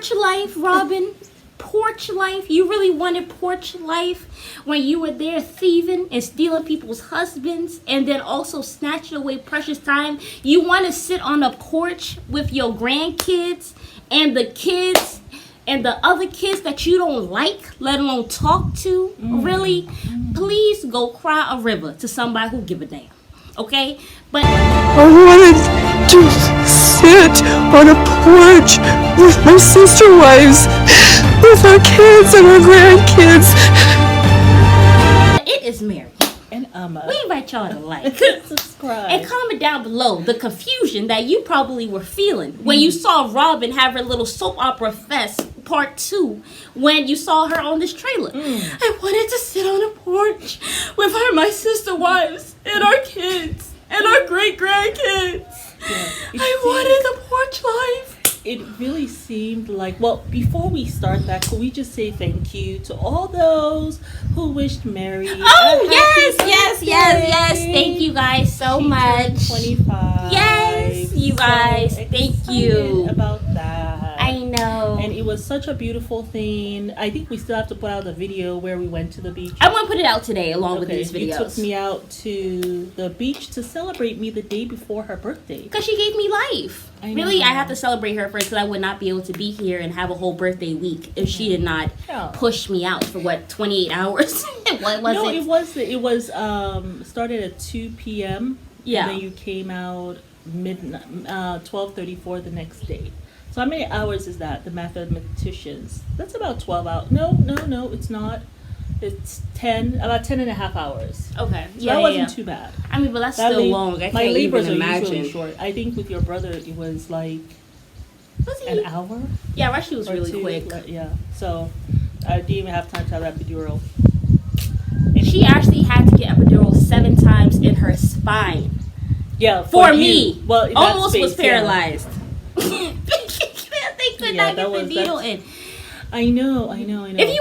porch life, Robyn. Porch life. You really wanted porch life when you were there thieving and stealing people's husbands and then also snatching away precious time. You want to sit on a porch with your grandkids and the kids and the other kids that you don't like, let alone talk to. Really? Please go cry a river to somebody who give a damn. Okay? But I wanted to sit on a porch with my sister wives, with our kids and our grandkids. it is Mary. And We invite y'all to like, subscribe, and comment down below the confusion that you probably were feeling when you saw Robyn have her little soap opera fest part 2 when you saw her on this trailer. I wanted to sit on a porch with her, my sister wives, and our kids, and our great grandkids. I wanted the porch life. It really seemed like, well, before we start that, could we just say thank you to all those who wished Mary Oh, yes. Thank you guys so She much. turned 25. Yes, you guys. So Thank you. excited about that. I know. And it was such a beautiful thing. I think we still have to put out a video where we went to the beach. I'm going to put it out today along with these You took videos. me out to the beach to celebrate me the day before her birthday. Because she gave me life. I Really, know. I have to celebrate her first because I would not be able to be here and have a whole birthday week if she did not Yeah. push me out for 28 hours? What was No, it? it was started at 2 p.m. Yeah. And then you came out midnight 12:34 the next day. So how many hours is that? The mathematicians. That's about 12 hours. No, it's not. It's about 10 and a half hours. Okay. So that wasn't too bad. I mean, but that's That still la- long. I my can't labors even are usually imagine. short. I think with your brother it was like Was he? an hour. Yeah, Rushy was or really two. quick. Yeah. So I didn't even have time to have epidural. She actually had to get epidural 7 times in her spine. Yeah. For you. me. Well, in that Almost space, was yeah. paralyzed. They could not get the needle in. I know. If you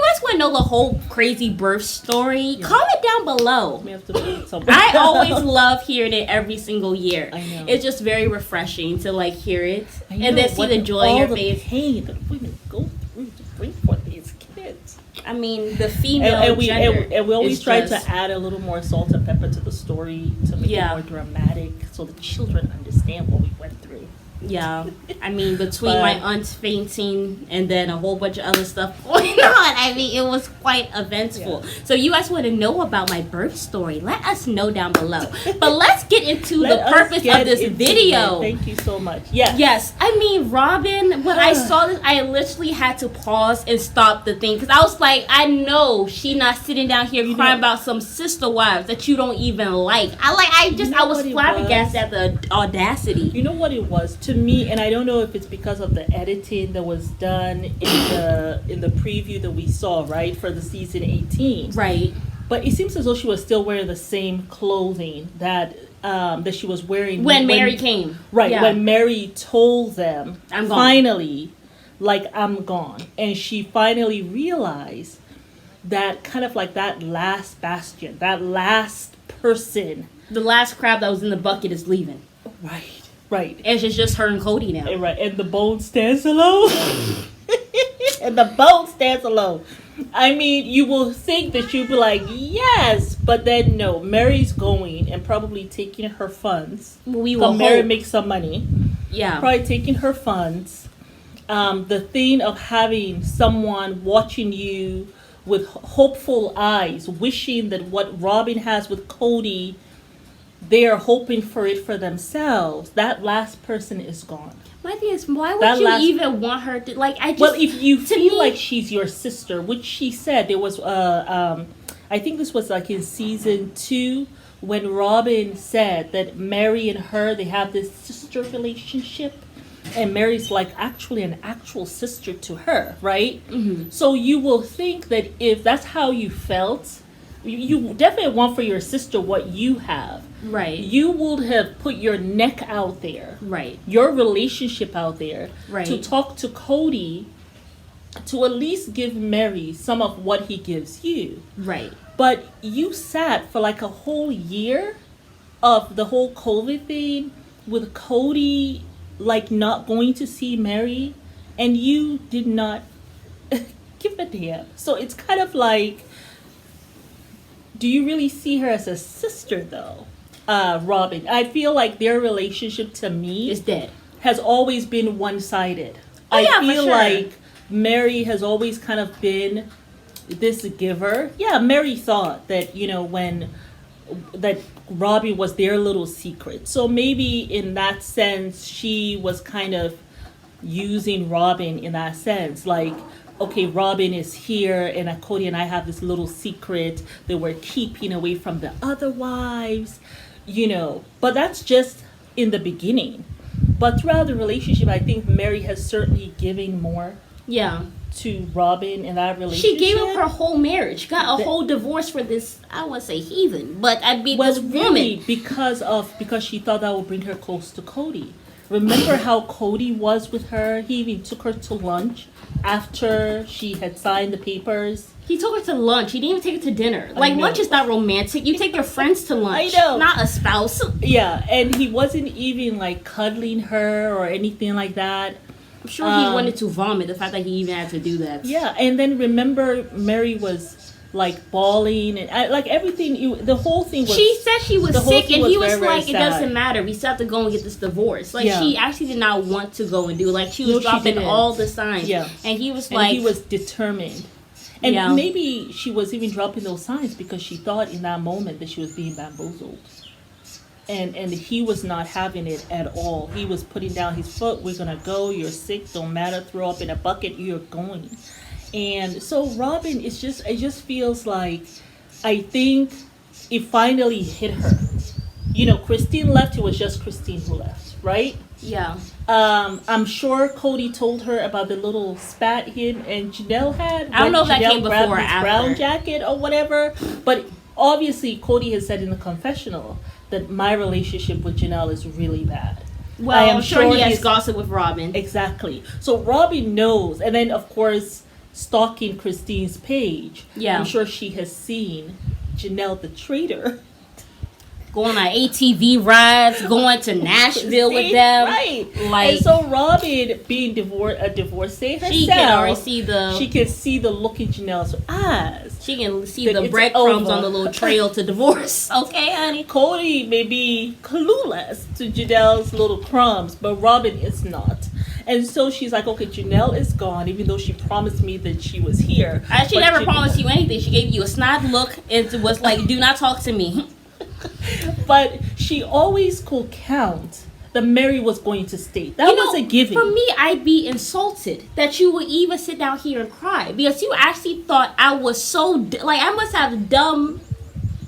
guys want to know the whole crazy birth story, comment down below. We have to put something. I always love hearing it every single year. I know. It's just very refreshing to like hear it I and then know, see what the joy in your all face. the pain that women go through to bring forth these kids. I mean, the female And we gender always is try just- to add a little more salt and pepper to the story to make Yeah. it more dramatic, so the children understand what we went through. Yeah, I mean, between But- my aunt's fainting and then a whole bunch of other stuff going on, I mean, it was quite eventful. Yeah. So you guys want to know about my birth story, let us know down below. But let's get into Let the us purpose get of this into video. it. Thank you so much. Yes. Yes, I mean, Robyn, when I saw this, I literally had to pause and stop the thing. Because I was like, I know she not sitting down here crying about some sister wives that you don't even like. I was what it flabbergasted at the audacity. You know what it was to me, and I don't know if it's because of the editing that was done in the preview that we saw, right, for the season 18. Right. But it seems as though she was still wearing the same clothing that she was wearing When Mary came. Right, Yeah. when Mary told them, I'm gone. finally, like, I'm gone. And she finally realized that kind of like that last bastion, that last person. The last crab that was in the bucket is leaving. Right. And it's just her and Cody now. Right, and the bone stands alone. And the bone stands alone. I mean, you will think that you'd be like, yes, but then no. Mary's going and probably taking her funds. We So will Mary hope. makes some money. Yeah. Probably taking her funds. The thing of having someone watching you with hopeful eyes, wishing that what Robyn has with Cody, they are hoping for it for themselves. That last person is gone. My thing is, why would That you last- even want her to, like, I just... Well, if you to feel me- like she's your sister, which she said, there was, I think this was like in season 2, when Robyn said that Mary and her, they have this sister relationship. And Mary's like actually an actual sister to her, right? Mm-hmm. So you will think that if that's how you felt, you definitely want for your sister what you have. Right. You would have put your neck out there, Right. your relationship out there, Right. to talk to Cody, to at least give Mary some of what he gives you. Right. But you sat for like a whole year of the whole COVID thing with Cody, like not going to see Mary and you did not give a damn. So it's kind of like, do you really see her as a sister though? Robyn, I feel like their relationship to me It's dead. has always been one-sided. Oh, yeah, I for feel sure. like Mary has always kind of been this giver. Yeah, Mary thought that, when that Robyn was their little secret. So maybe in that sense, she was kind of using Robyn in that sense. Like, okay, Robyn is here, and Cody and I have this little secret that we're keeping away from the other wives, But that's just in the beginning. But throughout the relationship, I think Mary has certainly given more Yeah. to Robyn in that relationship. She gave up her whole marriage, got a whole divorce for this, I wouldn't say heathen, but this really woman. because she thought that would bring her close to Cody. Remember how Cody was with her? He even took her to lunch after she had signed the papers. He took her to lunch. He didn't even take her to dinner. Like, know. lunch is not romantic. You take your friends to lunch. I know. Not a spouse. Yeah, and he wasn't even like cuddling her or anything like that. I'm sure he wanted to vomit, the fact that he even had to do that. Yeah, and then remember Mary was like bawling and like everything. The whole thing was. She said she was the whole sick, thing and was he was very, very like, "It sad. doesn't matter. We still have to go and get this divorce." Like, Yeah. she actually did not want to go and do it. Like, she was No, she dropping didn't. all the signs. Yeah. And he was And like, he was determined. And Yeah. maybe she was even dropping those signs because she thought in that moment that she was being bamboozled. And he was not having it at all. He was putting down his foot. We're gonna go. You're sick. Don't matter. Throw up in a bucket. You're going. And so Robyn, it just feels like, I think it finally hit her. Christine left. It was just Christine who left, right? yeah. I'm sure Cody told her about the little spat him and Janelle had. I don't know if that Janelle came grabbed before or his after. brown jacket or whatever. But obviously, Cody has said in the confessional that my relationship with Janelle is really bad. Well, I am I'm sure he has he's- gossip with Robyn. Exactly. So Robyn knows, and then of course, stalking Christine's page. Yeah. I'm sure she has seen Janelle the traitor. Going on ATV rides, going to Nashville with them. Right. Like, And so Robyn, being a divorcee herself, she can already see the she can see the look in Janelle's eyes. she can see that the it's breadcrumbs over. on the little trail to divorce. Okay, honey. Cody may be clueless to Janelle's little crumbs, but Robyn is not. And so she's like, okay, Janelle is gone, even though she promised me that she was here. She But never promised you anything. She gave you a snide look and was like, "Do not talk to me." But she always could count that Mary was going to stay. That was a given. For me, I'd be insulted that you would even sit down here and cry because you actually thought I was so like I must have dumb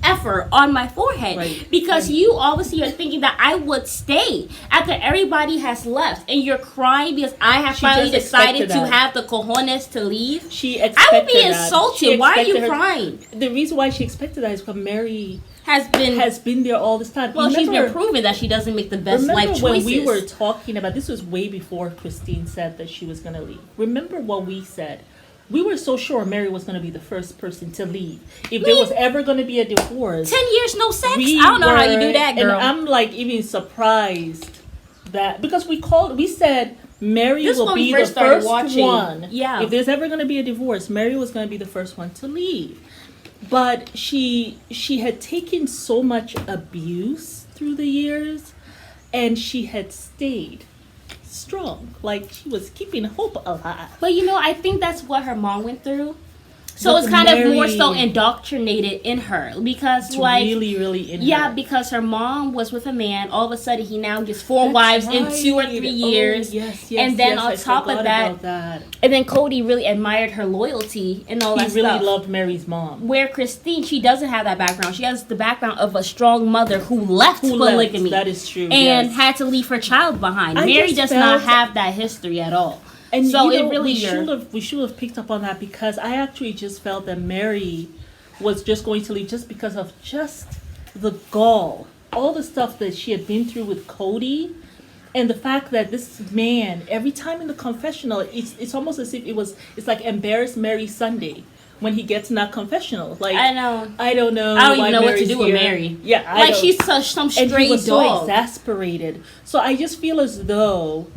effort on my forehead Right. because you obviously are thinking that I would stay after everybody has left and you're crying because I have She finally just decided expected to that. have the cojones to leave. She I expected would be that. insulted. She Why are you expected her- crying? The reason why she expected that is because Mary Has been there all this time. well, she's been Remember- proven that she doesn't make the best Remember life when choices. we were talking about this was way before Christine said that she was going to leave. Remember what we said? We were so sure Mary was going to be the first person to leave. If there was ever going to be a divorce, 10 years no sex? we I don't know how you do were- that, girl. And I'm like even surprised that because we said Mary This will when we be the first started first watching. one. Yeah. If there's ever going to be a divorce, Mary was going to be the first one to leave. But she had taken so much abuse through the years, and she had stayed strong. Like she was keeping hope alive. But I think that's what her mom went through. So With it's kind of more Mary- so indoctrinated in her because It's like really in yeah, her. because her mom was with a man. All of a sudden, he now gets 4 That's wives in right. 2 or 3 Oh, years. yes, and then yes, on I top of forgot that, about that. and then Cody really admired her loyalty and all that He really stuff. loved Mary's mom. Where Christine, she doesn't have that background. She has the background of a strong mother who left polygamy. That is true. And yes. had to leave her child behind. I Mary just does not felt- have that history at all. And so you know, it really we should have picked up on that because I actually just felt that Mary was just going to leave just because of just the gall, all the stuff that she had been through with Cody, and the fact that this man every time in the confessional, it's almost as if it's like embarrassed Mary Sunday when he gets in that confessional. Like I know. I don't know. I don't why even know what to Mary's do with here. Mary. Yeah, I Like don't- she's some and stray he was so dog. exasperated. So I just feel as though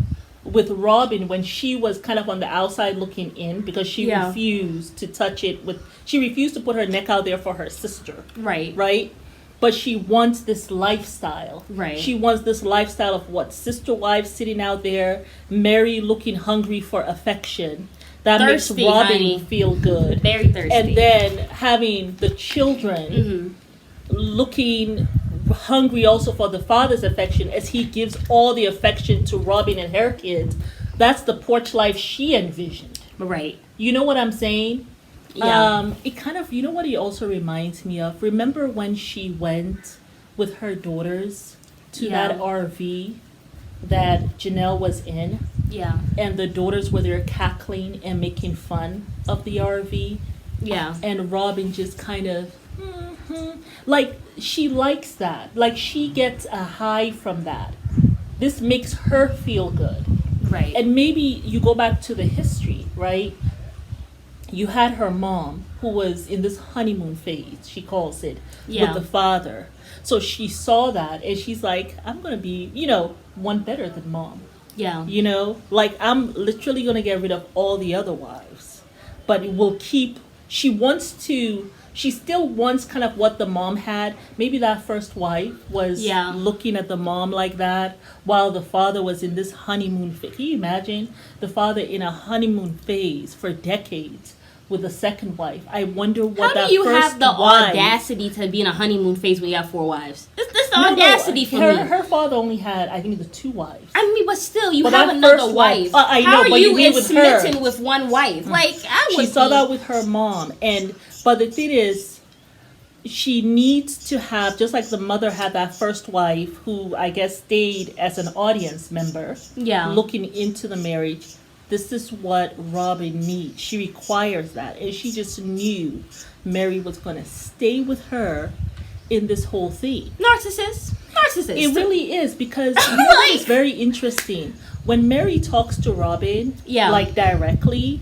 with Robyn when she was kind of on the outside looking in because she refused to touch it she refused to put her neck out there for her sister. Right? But she wants this lifestyle. Right. She wants this lifestyle of what? Sister wives sitting out there, Mary looking hungry for affection. That thirsty, makes Robyn honey. feel good. Very thirsty. And then having the children looking hungry also for the father's affection as he gives all the affection to Robyn and her kids. That's the porch life she envisioned. Right. You know what I'm saying? Yeah. It kind of, you know what it also reminds me of? Remember when she went with her daughters to that RV that Janelle was in? Yeah. And the daughters were there cackling and making fun of the RV? Yeah. And Robyn just kind of, like, she likes that. Like, she gets a high from that. This makes her feel good. Right. And maybe you go back to the history, right? You had her mom who was in this honeymoon phase, she calls it, with the father. So she saw that and she's like, I'm going to be, one better than mom. Yeah. Like I'm literally going to get rid of all the other wives. But it will keep, she still wants kind of what the mom had. Maybe that first wife was looking at the mom like that while the father was in this honeymoon phase. Can you imagine the father in a honeymoon phase for decades with a second wife? I wonder what that first wife... How do you have the audacity to be in a honeymoon phase when you have 4 wives? This the audacity for me. Her father only had, I think, the 2 wives. I mean, but still, you have another wife. I know, how are but you with smitten her. with one wife? Like, She saw that with her mom. But the thing is, she needs to have, just like the mother had that first wife who I guess stayed as an audience member, looking into the marriage. This is what Robyn needs. She requires that. And she just knew Mary was going to stay with her in this whole thing. Narcissist. It really is because it's very interesting. When Mary talks to Robyn, like directly,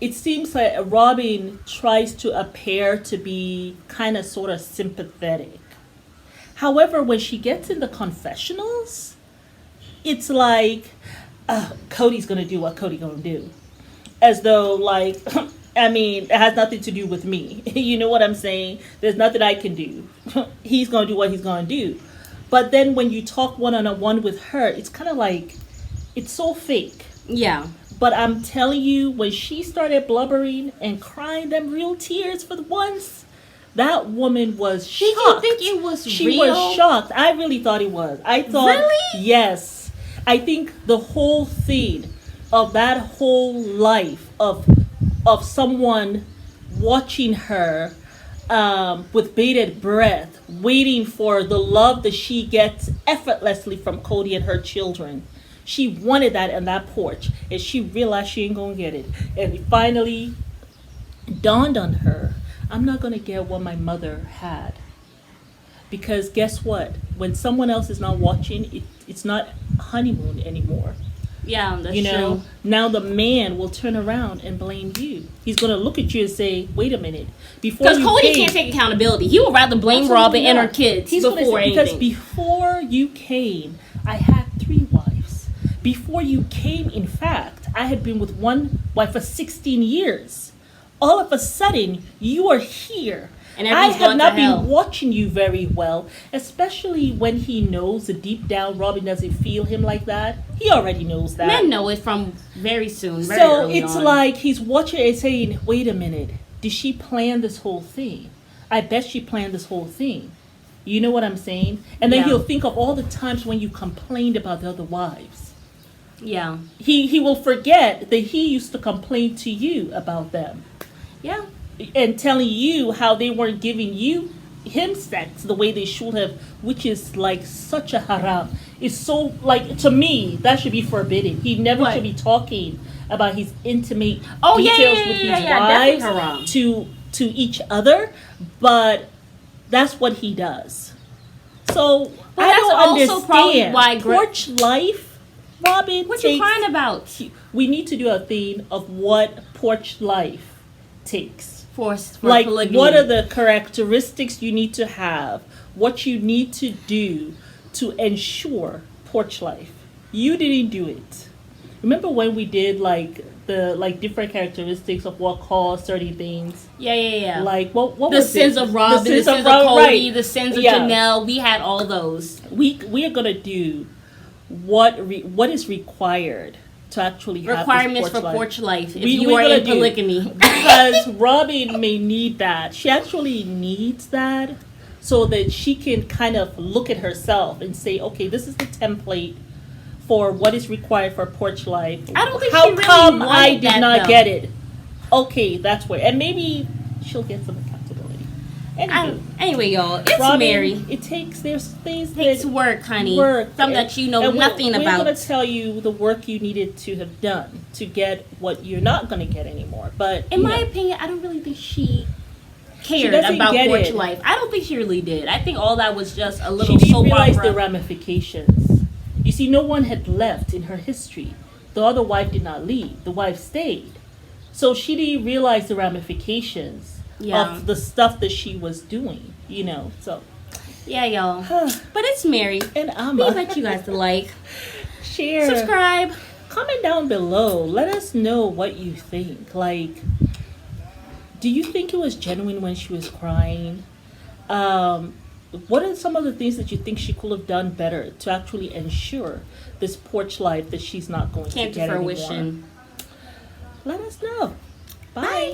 it seems like Robyn tries to appear to be kind of sort of sympathetic. However, when she gets in the confessionals, it's like, Cody's going to do what Cody's going to do. As though, like, I mean, it has nothing to do with me. You know what I'm saying? There's nothing I can do. He's going to do what he's going to do. But then when you talk one-on-one with her, it's kind of like, it's so fake. Yeah. But I'm telling you, when she started blubbering and crying them real tears for the once, that woman was shocked. Did you think it was real? She was shocked. I really thought it was. I thought, really? Yes. I think the whole thing of that whole life of someone watching her with bated breath, waiting for the love that she gets effortlessly from Cody and her children. She wanted that in that porch, and she realized she ain't gonna get it. And it finally dawned on her, I'm not gonna get what my mother had. Because guess what? When someone else is not watching, it's not honeymoon anymore. Yeah, that's true. Now the man will turn around and blame you. He's going to look at you and say, wait a minute. Because Cody can't take accountability. He would rather blame Robyn and her kids before anything. Because before you came, I had 3 wives. Before you came, in fact, I had been with one wife for 16 years. All of a sudden, you are here. And I have not been watching you very well, especially when he knows that deep down Robyn doesn't feel him like that. He already knows that. Men know it from very soon, very so early it's on. like he's watching and saying, wait a minute, did she plan this whole thing? I bet she planned this whole thing. You know what I'm saying? And then he'll think of all the times when you complained about the other wives. Yeah. He will forget that he used to complain to you about them. Yeah. And telling you how they weren't giving him sex the way they should have, which is like such a haram. It's so, like, to me, that should be forbidden. He never should be talking about his intimate details with his wives to each other, but that's what he does. So I don't understand why porch life, Robyn. What you crying about? We need to do a theme of what porch life takes. For like polygamy. What are the characteristics you need to have, what you need to do to ensure porch life. You didn't do it. remember when we did like the different characteristics of what caused certain things? Yeah. Like what The was sins it? of Robyn, the sins of Robyn, Cody, right. the sins of Yeah. Janelle. We had all those. We are gonna do what is required to actually have Requirements this for life. porch life if We- you we're are gonna in do- polygamy. Because Robyn may need that. She actually needs that so that she can kind of look at herself and say, okay, this is the template for what is required for porch life. I don't think How she really come I wanted did that, not though. get it? Okay, that's where, and maybe she'll get some accountability. Anyway, y'all, it's Robyn, Mary. there's things Takes that work, honey. work. Something that you know And nothing we're about. going to tell you the work you needed to have done to get what you're not going to get anymore. But In you my know, opinion, I don't really think she cared doesn't about get porch it. life. I don't think she really did. I think all that was just a she little didn't soap realize the opera. ramifications. You see, no one had left in her history. The other wife did not leave. The wife stayed. So she didn't realize the ramifications Yeah. of the stuff that she was doing, you know. So, Yeah, y'all. But it's Mary. and I'm We invite you guys to like, share, subscribe. comment down below. Let us know what you think. Like, do you think it was genuine when she was crying? What are some of the things that you think she could have done better to actually ensure this porch life that she's not going Came to to get fruition. anymore? Let us know. Bye. Bye.